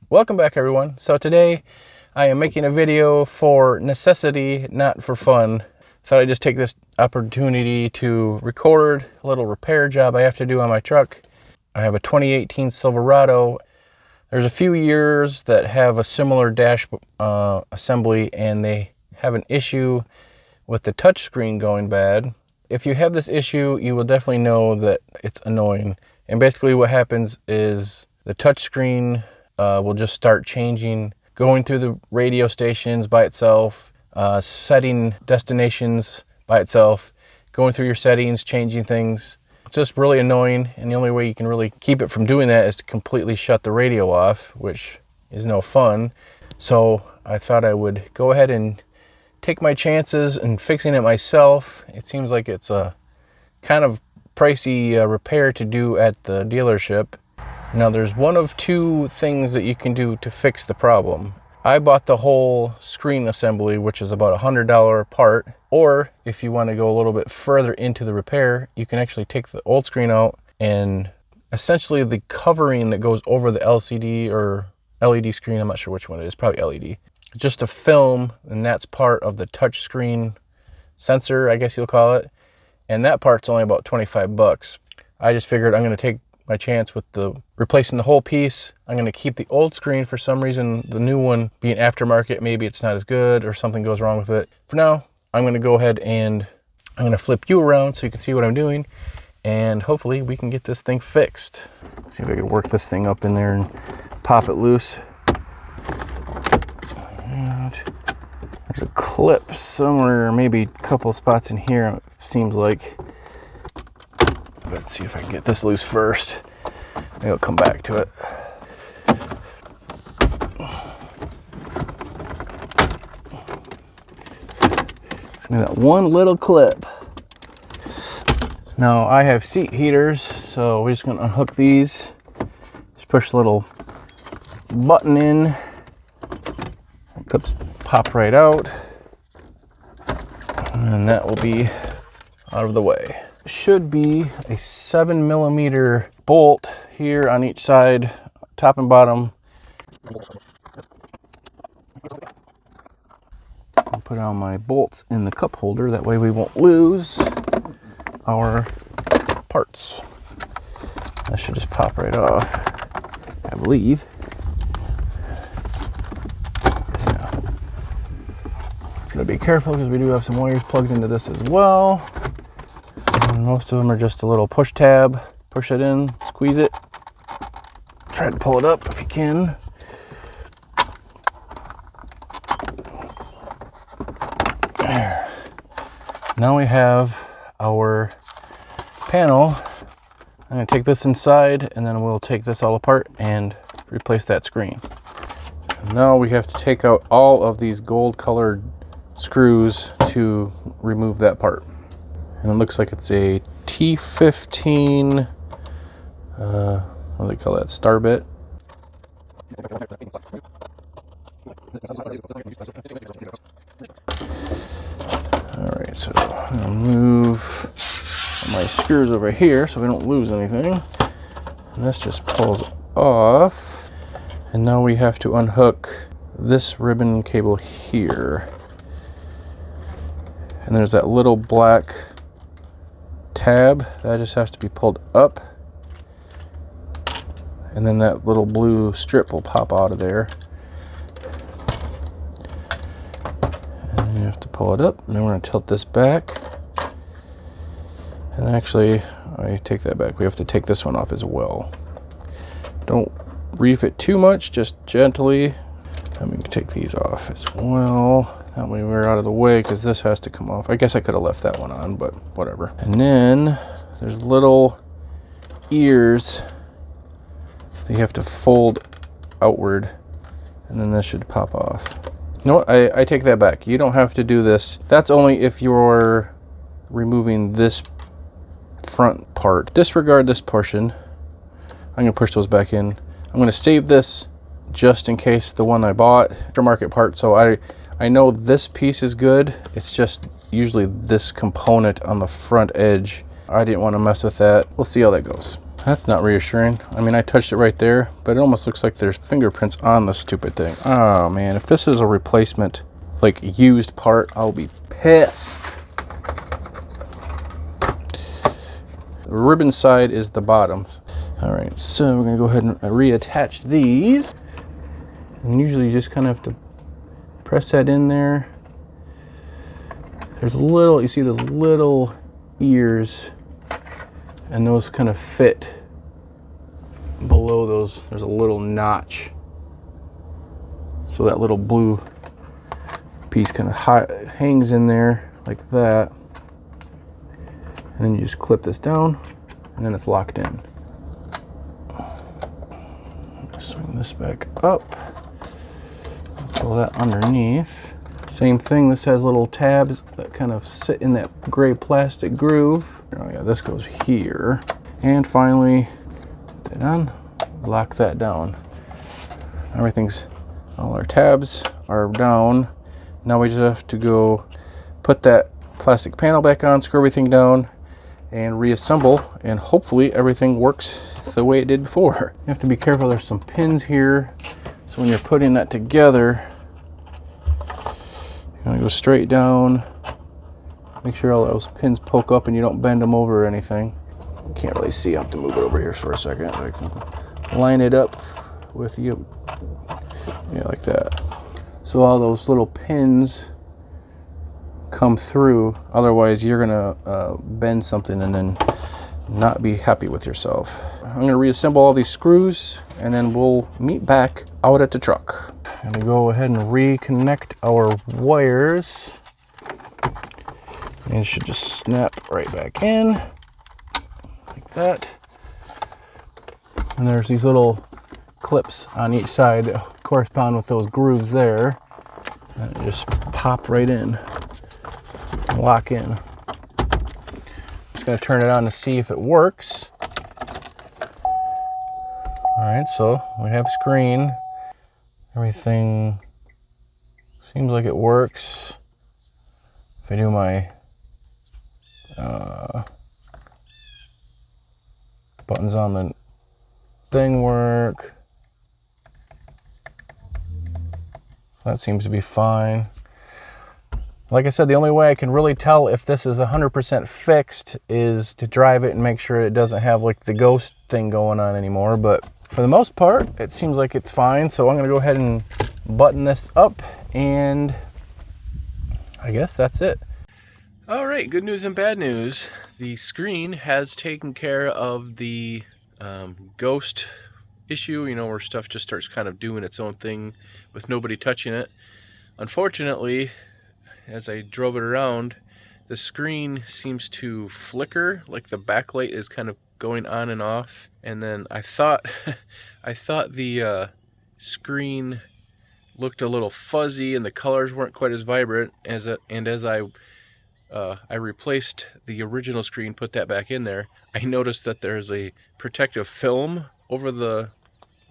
Welcome back, everyone. So today I am making a video for necessity, not for fun. Thought I'd just take this opportunity to record a little repair job I have to do on my truck. I have a 2018 Silverado. There's a few years that have a similar dash assembly, and they have an issue with the touchscreen going bad. If you have this issue, you will definitely know that it's annoying. And basically what happens is the touchscreen will just start changing, going through the radio stations by itself, setting destinations by itself, going through your settings, changing things. It's just really annoying, and the only way you can really keep it from doing that is to completely shut the radio off, which is no fun. So I thought I would go ahead and take my chances in fixing it myself. It seems like it's a kind of pricey repair to do at the dealership. Now there's one of two things that you can do to fix the problem. I bought the whole screen assembly, which is about $100 part, or if you want to go a little bit further into the repair, you can actually take the old screen out, and essentially the covering that goes over the LCD or LED screen, I'm not sure which one it is, probably LED, just a film, and that's part of the touch screen sensor, I guess you'll call it, and that part's only about 25 bucks. I just figured I'm going to take my chance with replacing the whole piece. I'm going to keep the old screen. For some reason, the new one being aftermarket, maybe it's not as good or something goes wrong with it. For now, I'm going to go ahead and I'm going to flip you around so you can see what I'm doing, and hopefully we can get this thing fixed. See if I can work this thing up in there and pop it loose. And there's a clip somewhere, maybe a couple spots in here, it seems like. Let's see if I can get this loose first. Maybe I'll come back to it. Give me that one little clip. Now I have seat heaters, so we're just going to unhook these. Just push the little button in. Clips pop right out. And that will be out of the way. Should be a 7mm bolt here on each side, top and bottom. I'll put on my bolts in the cup holder, that way we won't lose our parts. That should just pop right off, I believe. Yeah. Gotta be careful because we do have some wires plugged into this as well. And most of them are just a little push tab. Push it in, squeeze it. Try to pull it up if you can. There. Now we have our panel. I'm going to take this inside, and then we'll take this all apart and replace that screen. And now we have to take out all of these gold colored screws to remove that part. And it looks like it's a T15, what do they call that, star bit. Alright, so I'll move my screws over here so we don't lose anything. And this just pulls off. And now we have to unhook this ribbon cable here. And there's that little black tab that just has to be pulled up, and then that little blue strip will pop out of there, and you have to pull it up, and then we're going to tilt this back, and actually I take that back, we have to take this one off as well. Don't reef it too much, just gently, and we can take these off as well. That way we're out of the way because this has to come off. I guess I could have left that one on, but whatever. And then there's little ears that you have to fold outward, and then this should pop off. You know what? I take that back. You don't have to do this. That's only if you're removing this front part. Disregard this portion. I'm going to push those back in. I'm going to save this just in case the one I bought, aftermarket part, so I know this piece is good. It's just usually this component on the front edge. I didn't want to mess with that. We'll see how that goes. That's not reassuring. I mean, I touched it right there, but it almost looks like there's fingerprints on the stupid thing. Oh man, if this is a replacement, like used part, I'll be pissed. The ribbon side is the bottom. All right, so we're gonna go ahead and reattach these. And usually you just kind of have to press that in there. There's a little, you see those little ears, and those kind of fit below those. There's a little notch. So that little blue piece kind of hangs in there like that. And then you just clip this down, and then it's locked in. Swing this back up. Pull that underneath. Same thing, this has little tabs that kind of sit in that gray plastic groove. Oh yeah, this goes here. And finally, put it on, lock that down. All our tabs are down. Now we just have to go put that plastic panel back on, screw everything down, and reassemble, and hopefully everything works the way it did before. You have to be careful, there's some pins here, so when you're putting that together, you're gonna go straight down, make sure all those pins poke up and you don't bend them over or anything. You can't really see, I have to move it over here for a second. I can line it up with you, yeah, like that. So all those little pins come through, otherwise you're gonna bend something and then not be happy with yourself. I'm gonna reassemble all these screws and then we'll meet back out at the truck. I'm gonna go ahead and reconnect our wires, and it should just snap right back in like that. And there's these little clips on each side that correspond with those grooves there, and just pop right in, lock in. Just gonna turn it on to see if it works. All right, so we have screen. Everything seems like it works. If I do my buttons on the thing work, that seems to be fine. Like I said, the only way I can really tell if this is 100% fixed is to drive it and make sure it doesn't have like the ghost thing going on anymore. But for the most part, it seems like it's fine. So I'm gonna go ahead and button this up, and I guess that's it. All right, good news and bad news. The screen has taken care of the ghost issue, you know, where stuff just starts kind of doing its own thing with nobody touching it. Unfortunately, as I drove it around, the screen seems to flicker, like the backlight is kind of going on and off. And then I thought the screen looked a little fuzzy and the colors weren't quite as vibrant as I replaced the original screen, put that back in there, I noticed that there's a protective film over the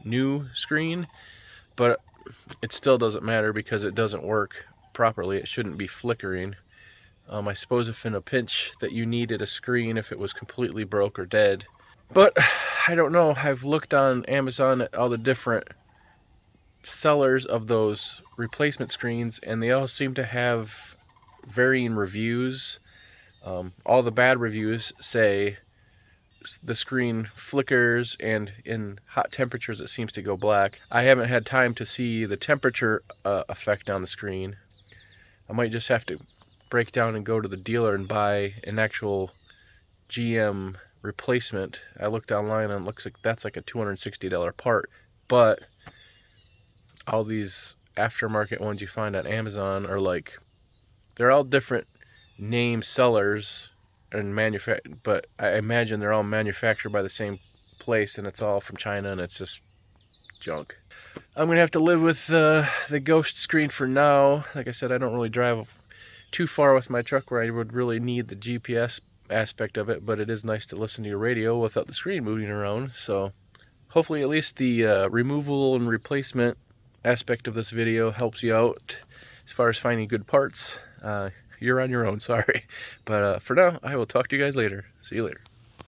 new screen, but it still doesn't matter because it doesn't work properly. It shouldn't be flickering. I suppose if in a pinch that you needed a screen if it was completely broke or dead. But I don't know. I've looked on Amazon at all the different sellers of those replacement screens, and they all seem to have varying reviews. All the bad reviews say the screen flickers, and in hot temperatures it seems to go black. I haven't had time to see the temperature effect on the screen. I might just have to break down and go to the dealer and buy an actual GM replacement. I looked online and it looks like that's like a $260 part, but all these aftermarket ones you find on Amazon are like, they're all different name sellers and but I imagine they're all manufactured by the same place, and it's all from China, and it's just junk. I'm gonna have to live with the ghost screen for now. Like I said, I don't really drive too far with my truck where I would really need the GPS aspect of it, but it is nice to listen to your radio without the screen moving around. So hopefully at least the removal and replacement aspect of this video helps you out as far as finding good parts. You're on your own, sorry. But for now, I will talk to you guys later. See you later.